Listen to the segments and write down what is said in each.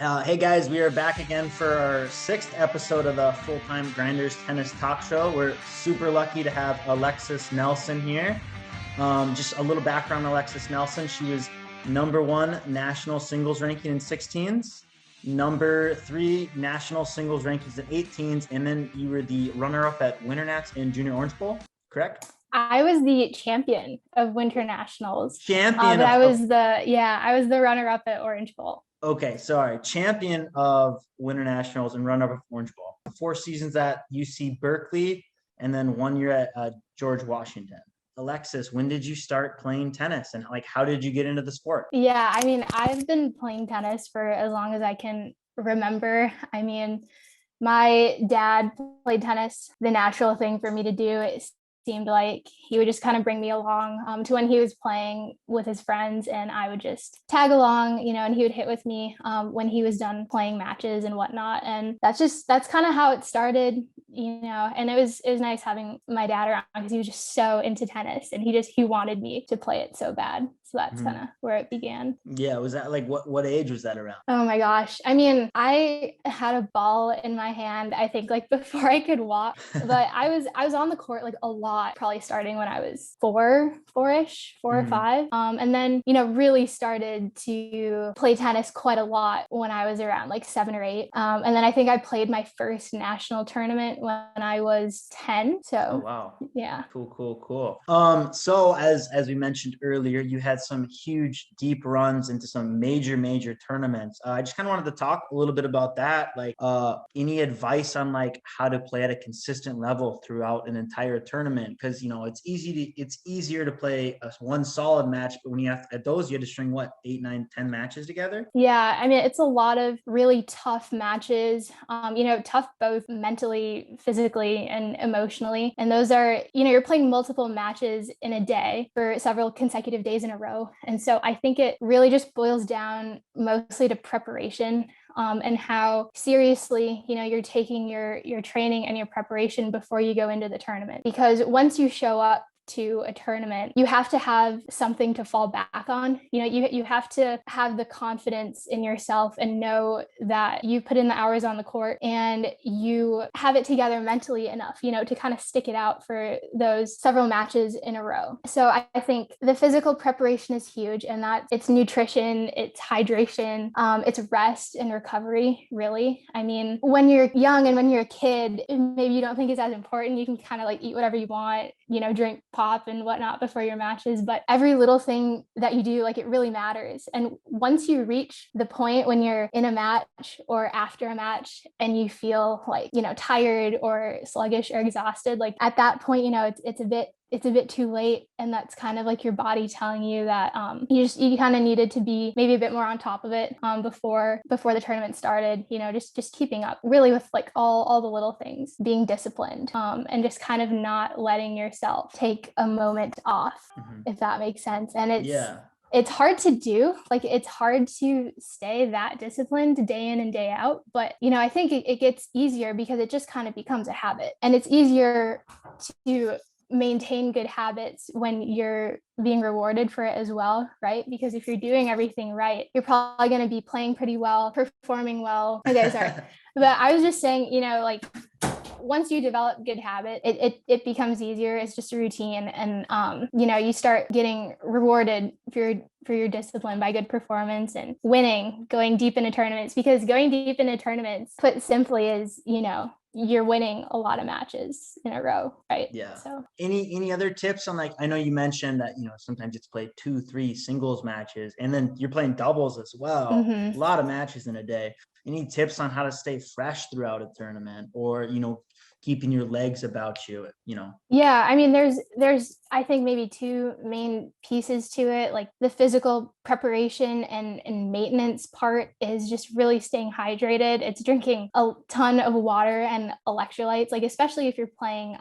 Hey guys, we are back again for our sixth episode of the Full-Time Grinders Tennis Talk Show. We're super lucky to have Alexis Nelson here. Just a little background on Alexis Nelson. She was number 1 national singles ranking in 16s, number 3 national singles rankings in 18s, and then you were the runner-up at Winter Nats and Junior Orange Bowl, correct? I was the champion of Winter Nationals. Champion but of, I was the runner-up at Orange Bowl. Okay, sorry. Champion of Winter Nationals and runner-up of Orange Bowl. 4 seasons at UC Berkeley, and then 1 year at George Washington. Alexis, when did you start playing tennis, and how did you get into the sport? Yeah, I mean, I've been playing tennis for as long as I can remember. I mean, my dad played tennis. The natural thing for me to do is seemed like he would just kind of bring me along to when he was playing with his friends, and I would just tag along, and he would hit with me when he was done playing matches and whatnot. And that's kind of how it started, and it was nice having my dad around because he was just so into tennis and he wanted me to play it so bad. So that's kind of where it began. Yeah, was that what age was that around? Oh my gosh. I mean, I had a ball in my hand, I think before I could walk, but I was on the court a lot, probably starting when I was four-ish, 4 or 5. And then, really started to play tennis quite a lot when I was around 7 or 8. And then I think I played my first national tournament when I was 10. So, oh, wow. Yeah. Cool. So as we mentioned earlier, you had some huge deep runs into some major tournaments. I just kind of wanted to talk a little bit about that. Any advice on how to play at a consistent level throughout an entire tournament? Because it's easier to play one solid match, but when you have at those, you had to string 8, 9, 10 matches together. Yeah, I mean, it's a lot of really tough matches. Tough both mentally, physically, and emotionally. And those are, you're playing multiple matches in a day for several consecutive days in a row. And so I think it really just boils down mostly to preparation. And how seriously, you're taking your training and your preparation before you go into the tournament. Because once you show up to a tournament, you have to have something to fall back on. You have to have the confidence in yourself and know that you put in the hours on the court and you have it together mentally enough, to kind of stick it out for those several matches in a row. So I think the physical preparation is huge, and that it's nutrition, it's hydration, it's rest and recovery, really. I mean, when you're young and when you're a kid, maybe you don't think it's as important. You can kind of eat whatever you want, drink pop and whatnot before your matches, but every little thing that you do, it really matters. And once you reach the point when you're in a match or after a match and you feel tired or sluggish or exhausted, at that point, it's a bit too late. And that's kind of your body telling you that you kind of needed to be maybe a bit more on top of it before the tournament started, just keeping up really with all the little things, being disciplined, and just kind of not letting yourself take a moment off, if that makes sense. And it's hard to do. It's hard to stay that disciplined day in and day out. But, I think it gets easier because it just kind of becomes a habit. And it's easier to maintain good habits when you're being rewarded for it as well, right? Because if you're doing everything right, you're probably going to be playing pretty well, performing well. Okay, sorry. But I was just saying, once you develop good habit, it becomes easier. It's just a routine, and you start getting rewarded for your discipline by good performance and winning, going deep into tournaments. Because going deep into tournaments, put simply, is you're winning a lot of matches in a row, right? Yeah. So any other tips on I know you mentioned that sometimes it's played 2-3 singles matches, and then you're playing doubles as well. A lot of matches in a day. Any tips on how to stay fresh throughout a tournament, or keeping your legs about you? Yeah, I mean, there's I think maybe 2 main pieces to it. The physical preparation and maintenance part is just really staying hydrated. It's drinking a ton of water and electrolytes, especially if you're playing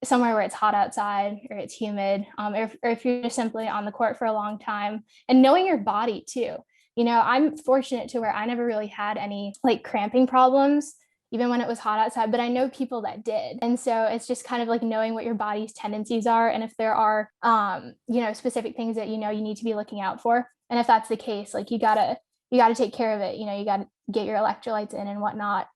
somewhere where it's hot outside or it's humid, or if you're just simply on the court for a long time, and knowing your body too. I'm fortunate to where I never really had any cramping problems, even when it was hot outside, but I know people that did. And so it's just kind of knowing what your body's tendencies are, and if there are, specific things that you need to be looking out for. And if that's the case, you gotta you got to take care of it. You got to get your electrolytes in and whatnot.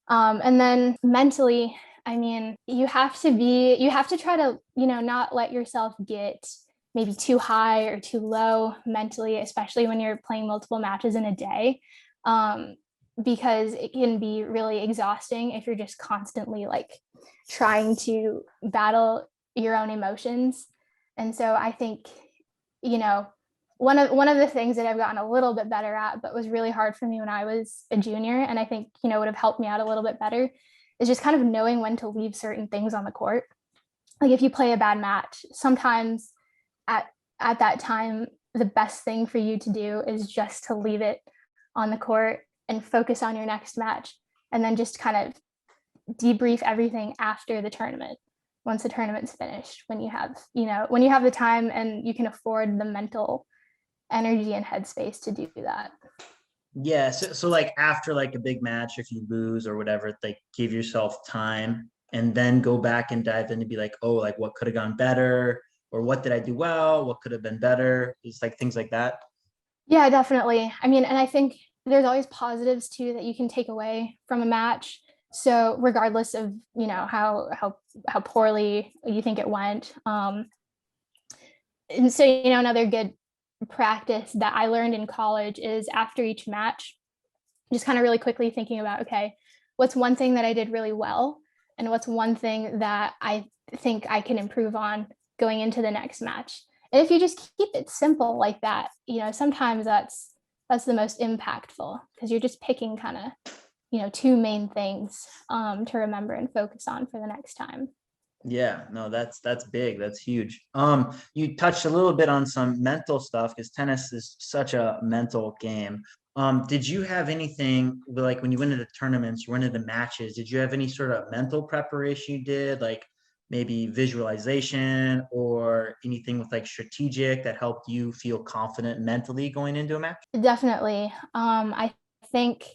And then mentally, I mean, you have to try to, not let yourself get maybe too high or too low mentally, especially when you're playing multiple matches in a day. Because it can be really exhausting if you're just constantly like trying to battle your own emotions. And so I think, one of the things that I've gotten a little bit better at, but was really hard for me when I was a junior, and I think, would have helped me out a little bit better, is just kind of knowing when to leave certain things on the court. Like if you play a bad match, sometimes at that time, the best thing for you to do is just to leave it on the court and focus on your next match, and then just kind of debrief everything after the tournament, once the tournament's finished, when you have the time and you can afford the mental energy and headspace to do that. Yeah. So like after like a big match, if you lose or whatever, like give yourself time and then go back and dive in and be like, oh, like what could have gone better, or what did I do well? What could have been better? It's like things like that. Yeah, definitely. I mean, and I think there's always positives too that you can take away from a match. So regardless of, how poorly you think it went. And so, another good practice that I learned in college is after each match, just kind of really quickly thinking about, okay, what's one thing that I did really well? And what's one thing that I think I can improve on going into the next match? And if you just keep it simple like that, sometimes that's the most impactful, because you're just picking kind of, two main things to remember and focus on for the next time. Yeah, no, that's big. That's huge. You touched a little bit on some mental stuff because tennis is such a mental game. Did you have anything like when you went into tournaments, you went into matches, did you have any sort of mental preparation you did, like maybe visualization or anything with like strategic that helped you feel confident mentally going into a match? Definitely. I think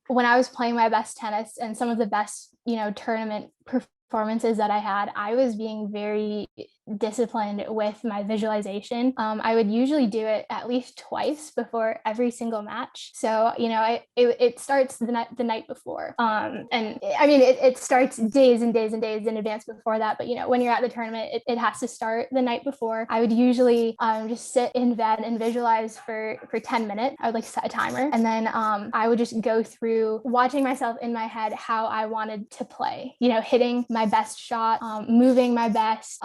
when I was playing my best tennis and some of the best, tournament performances that I had, I was being very disciplined with my visualization. I would usually do it at least twice before every single match. So, it starts the night before. And I mean, it starts days and days and days in advance before that. But, when you're at the tournament, it has to start the night before. I would usually just sit in bed and visualize for 10 minutes. I would like set a timer. And then I would just go through watching myself in my head how I wanted to play, hitting my best shot, moving my best,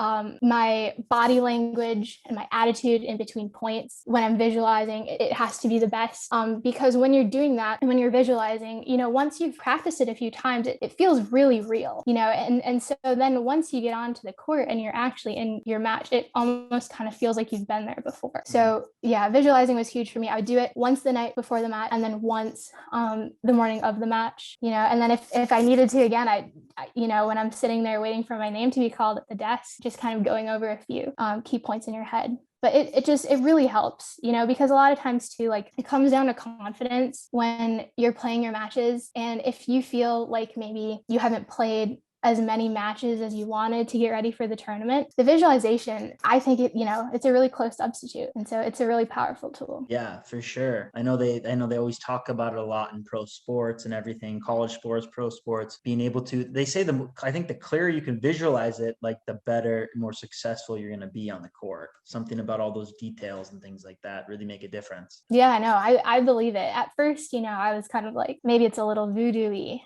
my body language and my attitude in between points. When I'm visualizing, it has to be the best, because when you're doing that and when you're visualizing, once you've practiced it a few times, it feels really real, and so then once you get onto the court and you're actually in your match, it almost kind of feels like you've been there before. So yeah, visualizing was huge for me. I would do it once the night before the match and then once the morning of the match, and then if I needed to again, I when I'm sitting there waiting for my name to be called at the desk, just kind of going over a few key points in your head. But it really helps, because a lot of times too, like it comes down to confidence when you're playing your matches. And if you feel like maybe you haven't played as many matches as you wanted to get ready for the tournament, the visualization, I think it's a really close substitute. And so it's a really powerful tool. Yeah, for sure. I know they always talk about it a lot in pro sports and everything, college sports, pro sports, being able to, they say I think the clearer you can visualize it, like the better, more successful you're going to be on the court. Something about all those details and things like that really make a difference. Yeah, I know. I believe it. At first, I was kind of like, maybe it's a little voodoo-y.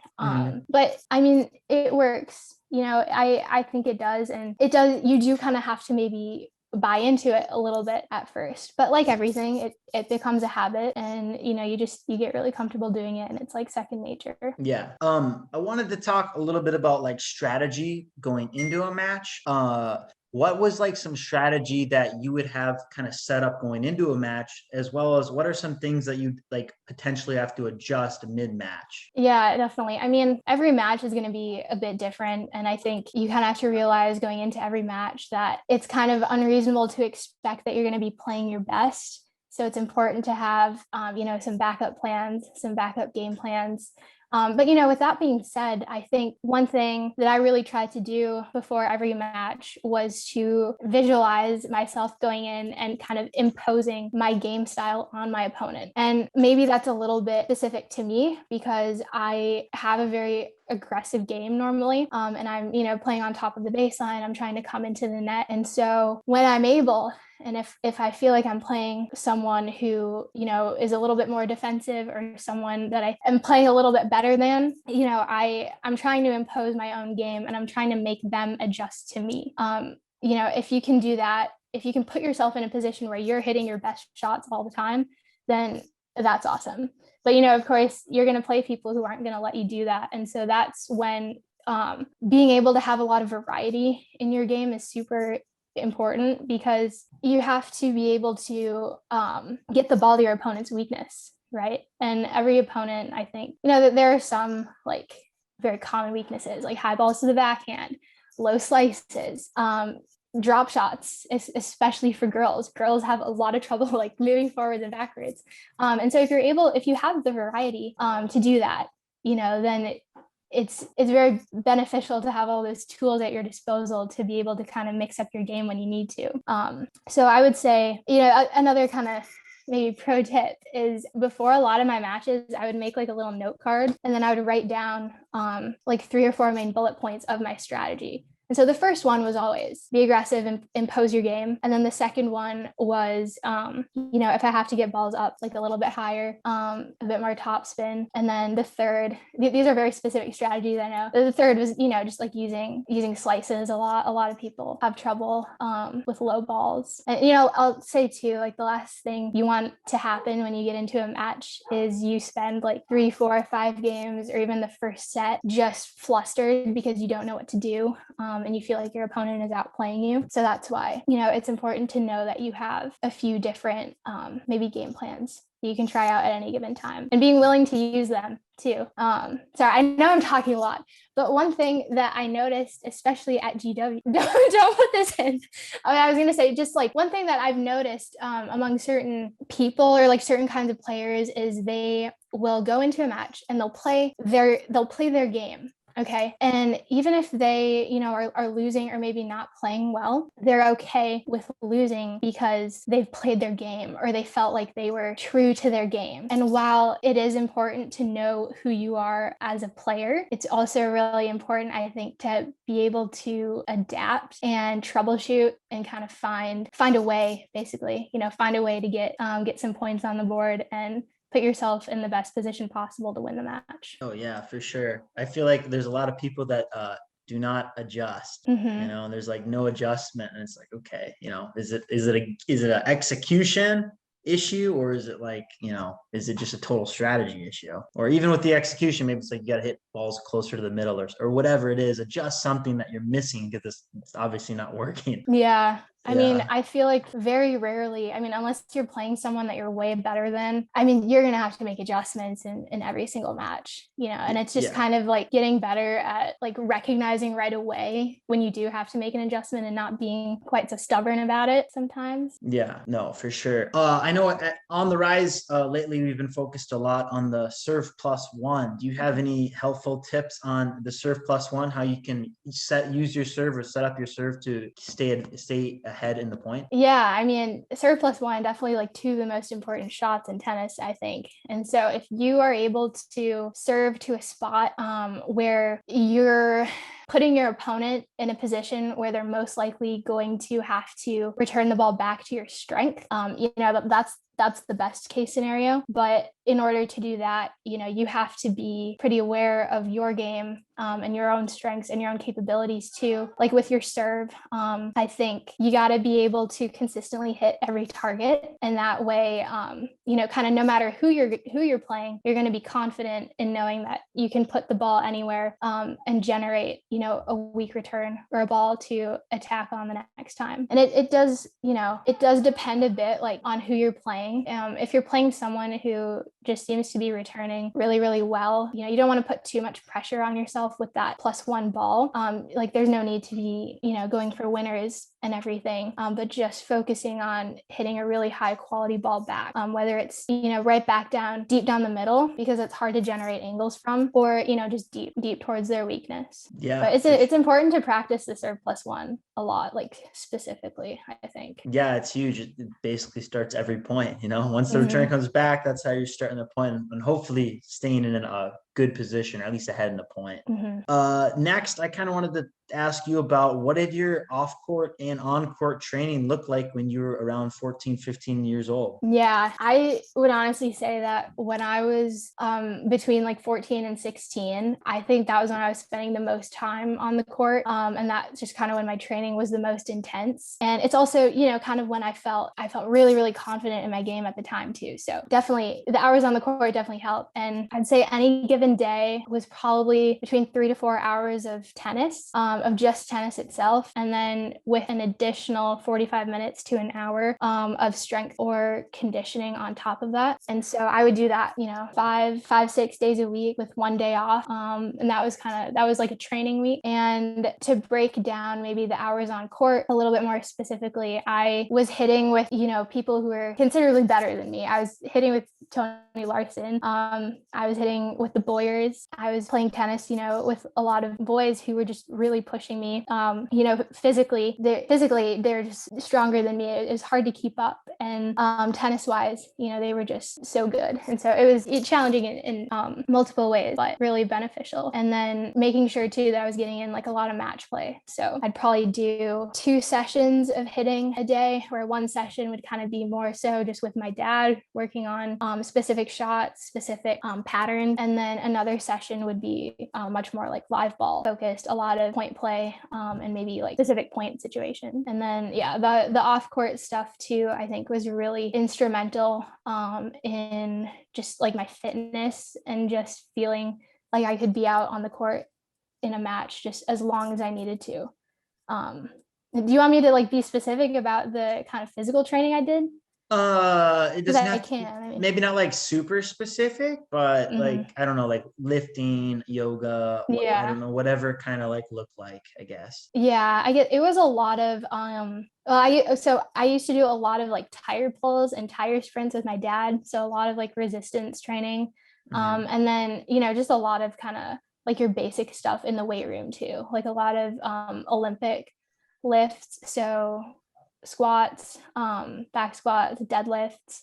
But I mean, it works. I think it does. And it does, you do kind of have to maybe buy into it a little bit at first, but like everything, it becomes a habit, and you get really comfortable doing it, and it's like second nature. Yeah. I wanted to talk a little bit about like strategy going into a match. What was like some strategy that you would have kind of set up going into a match, as well as what are some things that you like potentially have to adjust mid-match? Yeah, definitely. I mean, every match is going to be a bit different. And I think you kind of have to realize going into every match that it's kind of unreasonable to expect that you're going to be playing your best So it's important to have, some backup plans, some backup game plans. But with that being said, I think one thing that I really tried to do before every match was to visualize myself going in and kind of imposing my game style on my opponent. And maybe that's a little bit specific to me because I have a very aggressive game normally. And I'm, playing on top of the baseline. I'm trying to come into the net. And so when I'm able, and if I feel like I'm playing someone who, is a little bit more defensive or someone that I am playing a little bit better than, I'm trying to impose my own game and I'm trying to make them adjust to me. If you can do that, if you can put yourself in a position where you're hitting your best shots all the time, then that's awesome. But, of course, you're going to play people who aren't going to let you do that. And so that's when being able to have a lot of variety in your game is super important because you have to be able to get the ball to your opponent's weakness, right? And every opponent, I think, that there are some like very common weaknesses, like high balls to the backhand, low slices, drop shots, especially for girls. Girls have a lot of trouble like moving forwards and backwards. And so if you have the variety to do that, then it's very beneficial to have all those tools at your disposal to be able to kind of mix up your game when you need to. So I would say, another kind of maybe pro tip is before a lot of my matches, I would make like a little note card and then I would write down like 3 or 4 main bullet points of my strategy. And so the first one was always be aggressive and impose your game. And then the second one was, if I have to get balls up like a little bit higher, a bit more top spin. And then the third, these are very specific strategies, I know. The third was, just like using slices a lot. A lot of people have trouble with low balls. And, I'll say too, like the last thing you want to happen when you get into a match is you spend like 3, 4, 5 games or even the first set just flustered because you don't know what to do. And you feel like your opponent is outplaying you. So that's why, it's important to know that you have a few different maybe game plans that you can try out at any given time and being willing to use them too. Sorry, I know I'm talking a lot, but one thing that I noticed, especially at GW, don't put this in. I was going to say just like one thing that I've noticed among certain people or like certain kinds of players is they will go into a match and they'll play their game. Okay. And even if they, are losing or maybe not playing well, they're okay with losing because they've played their game or they felt like they were true to their game. And while it is important to know who you are as a player, it's also really important, I think, to be able to adapt and troubleshoot and kind of find a way, basically, find a way to get some points on the board and put yourself in the best position possible to win the match. Oh yeah, for sure. I feel like there's a lot of people that do not adjust. Mm-hmm. And there's like no adjustment, and it's like, okay, is it an execution issue, or is it like, is it just a total strategy issue? Or even with the execution, maybe it's like you got to hit balls closer to the middle or whatever it is. Adjust something that you're missing because it's obviously not working. Yeah. I mean, I feel like very rarely, unless you're playing someone that you're way better than, you're going to have to make adjustments in every single match, and it's just kind of like getting better at like recognizing right away when you do have to make an adjustment and not being quite so stubborn about it sometimes. Yeah, no, for sure. I know on the rise lately, we've been focused a lot on the serve +1. Do you have any helpful tips on the serve +1, how you can use your serve or set up your serve to stay ahead in the point? Yeah, serve +1, definitely like 2 of the most important shots in tennis, I think. And so if you are able to serve to a spot where you're putting your opponent in a position where they're most likely going to have to return the ball back to your strength, that's the best case scenario. But in order to do that, you have to be pretty aware of your game and your own strengths and your own capabilities too. Like with your serve, I think you got to be able to consistently hit every target. And that way, kind of no matter who you're playing, you're going to be confident in knowing that you can put the ball anywhere and generate, a weak return or a ball to attack on the next time. And it does depend a bit like on who you're playing. If you're playing someone who just seems to be returning really, really well, you don't want to put too much pressure on yourself with that +1 ball. Like there's no need to be, going for winners and everything, but just focusing on hitting a really high quality ball back, whether it's, right back down, deep down the middle, because it's hard to generate angles from, or, just deep towards their weakness. Yeah. But it's important to practice the serve plus one a lot, like specifically, I think. Yeah, it's huge. It basically starts every point, once the return comes back, that's how you're starting the point, and hopefully staying in a good position, or at least ahead in the point. Next, I kind of wanted to ask you about, what did your off-court and on-court training look like when you were around 14, 15 years old? Yeah, I would honestly say that when I was between like 14 and 16, I think that was when I was spending the most time on the court. And that's just kind of when my training was the most intense. And it's also, kind of when I felt really, really confident in my game at the time too. So definitely the hours on the court definitely helped. And I'd say any given day was probably between 3 to 4 hours of tennis, of just tennis itself. And then with an additional 45 minutes to an hour of strength or conditioning on top of that. And so I would do that, 6 days a week with one day off. And that was like a training week. And to break down maybe the hours on court a little bit more specifically, I was hitting with, people who were considerably better than me. I was hitting with Tony Larson. I was hitting with the Boyers. I was playing tennis, with a lot of boys who were just really pushing me. Physically, they're just stronger than me. It was hard to keep up. And tennis wise, they were just so good. And so it was challenging in multiple ways, but really beneficial. And then making sure too that I was getting in like a lot of match play. So I'd probably do 2 sessions of hitting a day, where one session would kind of be more so just with my dad working on specific shots, specific patterns. And then another session would be much more like live ball focused, a lot of point play, and maybe like specific point situation. And then, the off court stuff too, I think was really instrumental in just like my fitness and just feeling like I could be out on the court in a match just as long as I needed to. Do you want me to like be specific about the kind of physical training I did? It doesn't I have can. maybe not like super specific, but like, I don't know, like lifting, yoga, I don't know, whatever kind of like look like, I guess. Yeah, I get it was a lot of I used to do a lot of like tire pulls and tire sprints with my dad, so a lot of like resistance training. And then, just a lot of kind of like your basic stuff in the weight room too, like a lot of Olympic lifts, so squats, back squats, deadlifts,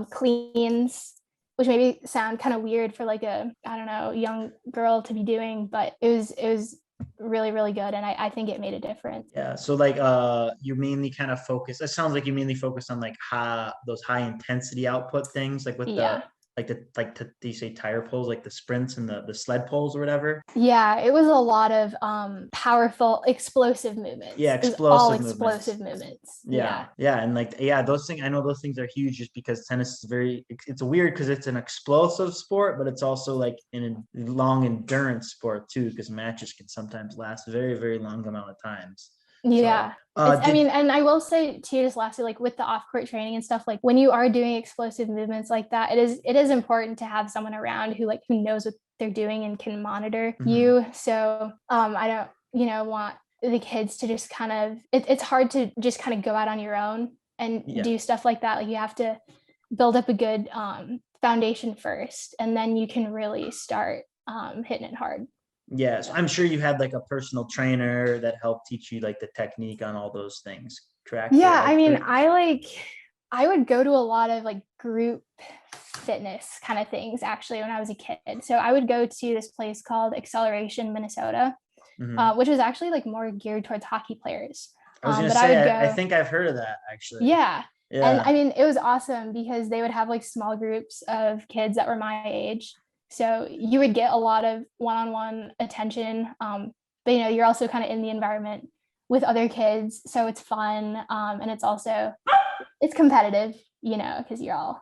cleans, which maybe sound kind of weird for like a, I don't know, young girl to be doing, but it was really, really good. And I think it made a difference. Yeah. So like, you mainly kind of focus, it sounds like you mainly focus on like those high intensity output things, like with do you say tire pulls, like the sprints and the sled pulls or whatever? Yeah, it was a lot of powerful, explosive movements. Yeah, explosive movements. Yeah. And like, those things, I know those things are huge, just because tennis is it's weird because it's an explosive sport, but it's also like in a long endurance sport too, because matches can sometimes last very, very long amount of times. Yeah. And I will say too, just lastly, like with the off-court training and stuff, like when you are doing explosive movements like that, it is important to have someone around who knows what they're doing and can monitor you. So I don't, want the kids to just kind of it's hard to just kind of go out on your own and do stuff like that. Like you have to build up a good foundation first, and then you can really start hitting it hard. Yeah, so I'm sure you had like a personal trainer that helped teach you like the technique on all those things, correct? Yeah, I mean, I would go to a lot of like group fitness kind of things actually when I was a kid. So I would go to this place called Acceleration, Minnesota, which was actually like more geared towards hockey players. I was gonna say, I think I've heard of that actually. Yeah. And I mean, it was awesome because they would have like small groups of kids that were my age. So you would get a lot of one-on-one attention. But you're also kind of in the environment with other kids. So it's fun. And it's competitive, because you're all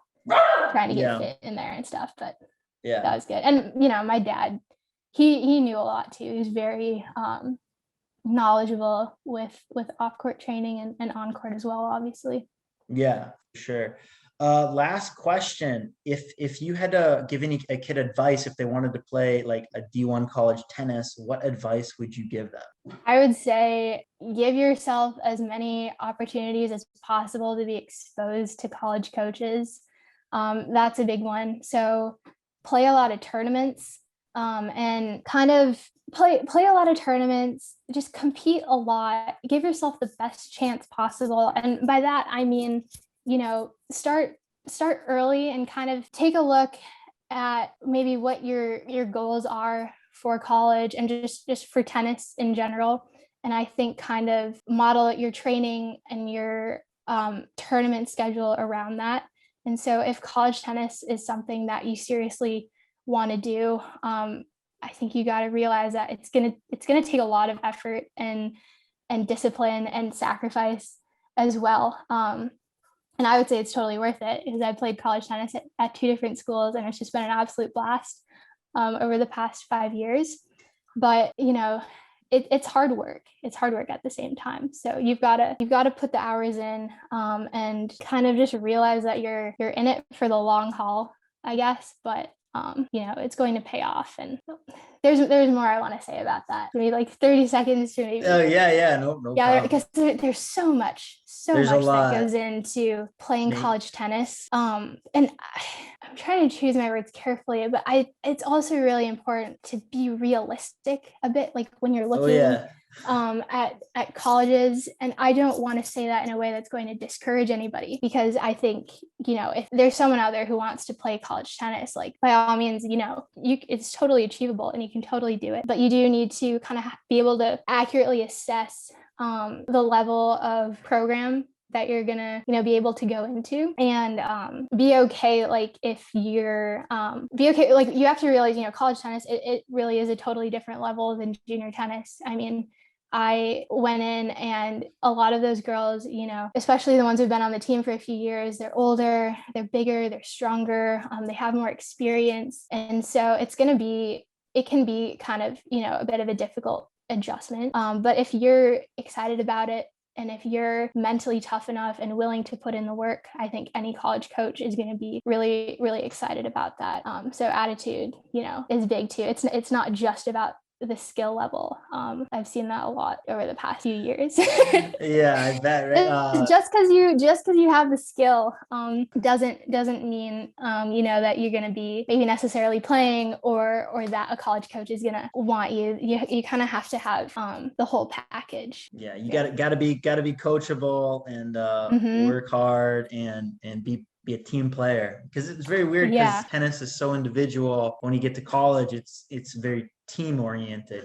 trying to get fit in there and stuff. But that was good. And, my dad, he knew a lot too. He was very knowledgeable with off-court training and on-court as well, obviously. Yeah, sure. Last question. If you had to give a kid advice if they wanted to play like a D1 college tennis, what advice would you give them? I would say give yourself as many opportunities as possible to be exposed to college coaches. That's a big one. So play a lot of tournaments, and kind of play a lot of tournaments, just compete a lot, give yourself the best chance possible. And by that, I mean, start early and kind of take a look at maybe what your goals are for college and just for tennis in general. And I think kind of model your training and your tournament schedule around that. And so if college tennis is something that you seriously want to do, I think you got to realize that it's gonna take a lot of effort and discipline and sacrifice as well. And I would say it's totally worth it because I played college tennis at two different schools, and it's just been an absolute blast over the past 5 years. But it's hard work. It's hard work at the same time. So you've got to put the hours in, and kind of just realize that you're in it for the long haul, I guess. But it's going to pay off. And there's more I want to say about that. Maybe like 30 seconds to maybe. Oh yeah, no problem. Because there's so much that goes into playing college tennis. And I'm trying to choose my words carefully, but it's also really important to be realistic a bit, like when you're looking at colleges. And I don't want to say that in a way that's going to discourage anybody, because I think, if there's someone out there who wants to play college tennis, like by all means, it's totally achievable and you can totally do it. But you do need to kind of be able to accurately assess the level of program that you're gonna be able to go into, and be okay, like if you're be okay, like you have to realize college tennis, it really is a totally different level than junior tennis. I mean, I went in, and a lot of those girls, especially the ones who've been on the team for a few years, they're older, they're bigger, they're stronger, they have more experience. And so it can be kind of a bit of a difficult adjustment, but if you're excited about it, and if you're mentally tough enough and willing to put in the work, I think any college coach is going to be really, really excited about that. So attitude, is big too. It's not just about the skill level. I've seen that a lot over the past few years. Yeah, I bet, right? Just because you have the skill doesn't mean that you're going to be maybe necessarily playing, or that a college coach is going to want you. You kind of have to have the whole package. Yeah, you gotta be coachable and work hard and be a team player, because it's very weird because tennis is so individual. When you get to college, it's very team oriented,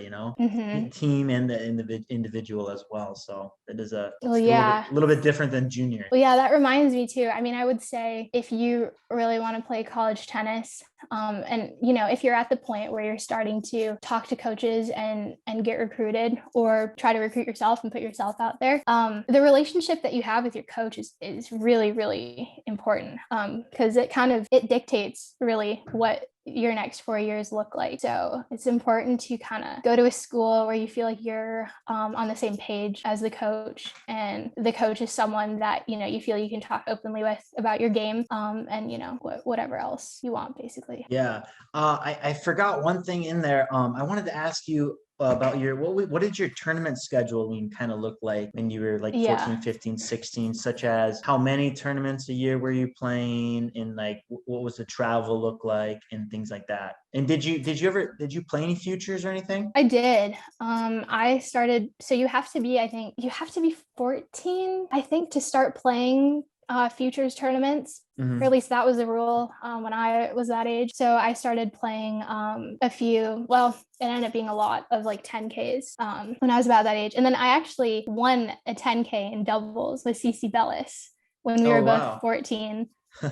team and the individual as well. So it is a little bit different than junior. Well, yeah, that reminds me too. I mean, I would say if you really want to play college tennis, and if you're at the point where you're starting to talk to coaches and get recruited, or try to recruit yourself and put yourself out there, the relationship that you have with your coach is really, really important, because it dictates really what your next 4 years look like. So it's important to kind of go to a school where you feel like you're on the same page as the coach, and the coach is someone that you feel you can talk openly with about your game, and whatever else you want, basically. Yeah. I forgot one thing in there. I wanted to ask you about what did your tournament scheduling kind of look like when you were like 14, 15, 16, such as how many tournaments a year were you playing, and like what was the travel look like and things like that? And did you play any futures or anything? I did. I started, so you have to be 14, I think, to start playing futures tournaments. Or at least that was the rule when I was that age. So I started playing a few, well, it ended up being a lot of like 10Ks when I was about that age. And then I actually won a 10K in doubles with CC Bellis when we were both 14.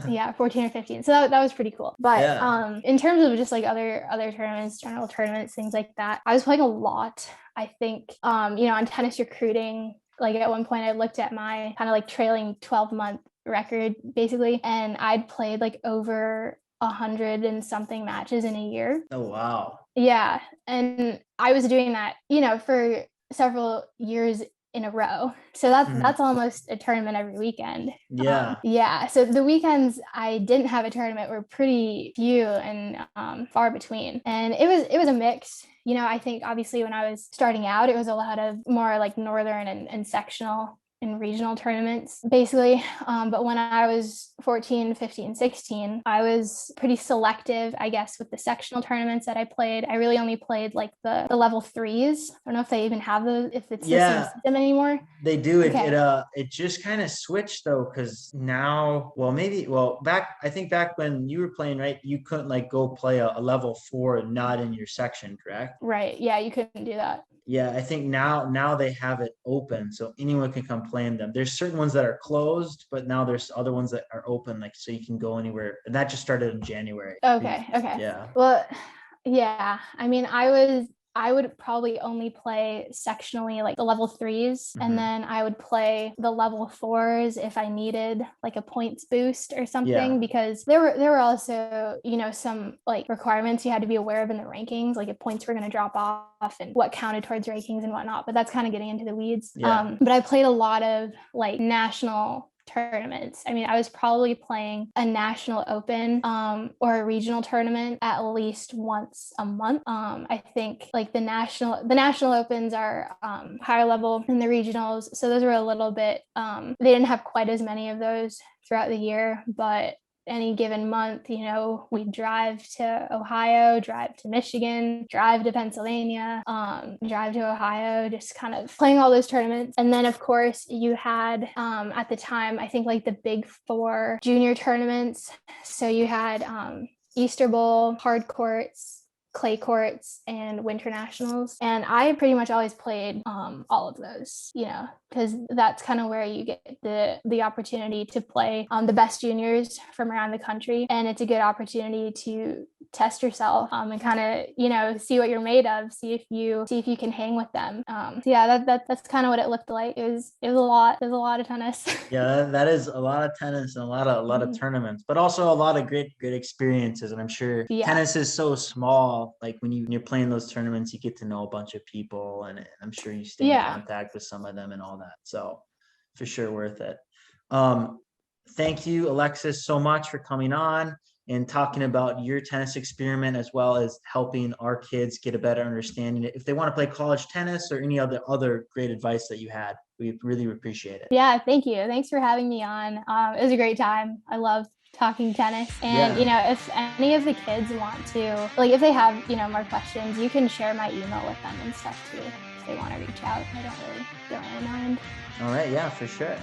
Yeah, 14 or 15. So that was pretty cool. But in terms of just like other tournaments, general tournaments, things like that, I was playing a lot. I think on tennis recruiting, like at one point I looked at my kind of like trailing 12-month record basically, and I'd played like over 100 and something matches in a year. Oh wow. Yeah. And I was doing that for several years in a row. So that's almost a tournament every weekend. Yeah. Yeah. So the weekends I didn't have a tournament were pretty few and far between. And it was a mix. You know, I think obviously when I was starting out, it was a lot of more like northern and sectional and regional tournaments, basically. But when I was 14, 15, 16, I was pretty selective, I guess, with the sectional tournaments that I played. I really only played like the level threes. I don't know if they even have those, if it's the same system anymore. They do. Okay. It just kind of switched though, because now, I think back when you were playing, right, you couldn't like go play a level 4 not in your section, correct? Right. Yeah, you couldn't do that. Yeah, I think now they have it open, so anyone can come play in them. There's certain ones that are closed, but now there's other ones that are open, like so you can go anywhere. And that just started in January. Okay. Yeah. Well, yeah. I mean, I would probably only play sectionally like the level threes, and then I would play the level fours if I needed like a points boost or something, because there were also, you know, some like requirements you had to be aware of in the rankings, like if points were going to drop off and what counted towards rankings and whatnot. But that's kind of getting into the weeds. But I played a lot of like national tournaments. I mean, I was probably playing a national open or a regional tournament at least once a month. I think like the national opens are higher level than the regionals, so those were a little bit they didn't have quite as many of those throughout the year, but any given month, you know, we'd drive to Ohio, drive to Michigan, drive to Pennsylvania, drive to Ohio, just kind of playing all those tournaments. And then, of course, you had at the time, I think like the big 4 junior tournaments. So you had Easter Bowl, hard courts, clay courts, and winter nationals. And I pretty much always played all of those, you know, because that's kind of where you get the opportunity to play the best juniors from around the country. And it's a good opportunity to test yourself and kind of, you know, see what you're made of, see if you can hang with them. So yeah, that's kind of what it looked like. It was a lot of tennis. Yeah, that is a lot of tennis and a lot of tournaments, but also a lot of great experiences. And I'm sure tennis is so small. Like when you're playing those tournaments, you get to know a bunch of people, and I'm sure you stay in contact with some of them and all that. So for sure worth it. Thank you, Alexis, so much for coming on and talking about your tennis experiment, as well as helping our kids get a better understanding. If they want to play college tennis or any other great advice that you had, we really appreciate it. Yeah, thank you. Thanks for having me on. It was a great time. I love talking tennis. And, you know, if any of the kids want to, like if they have, you know, more questions, you can share my email with them and stuff too, if they want to reach out. I don't really mind. All right. Yeah, for sure.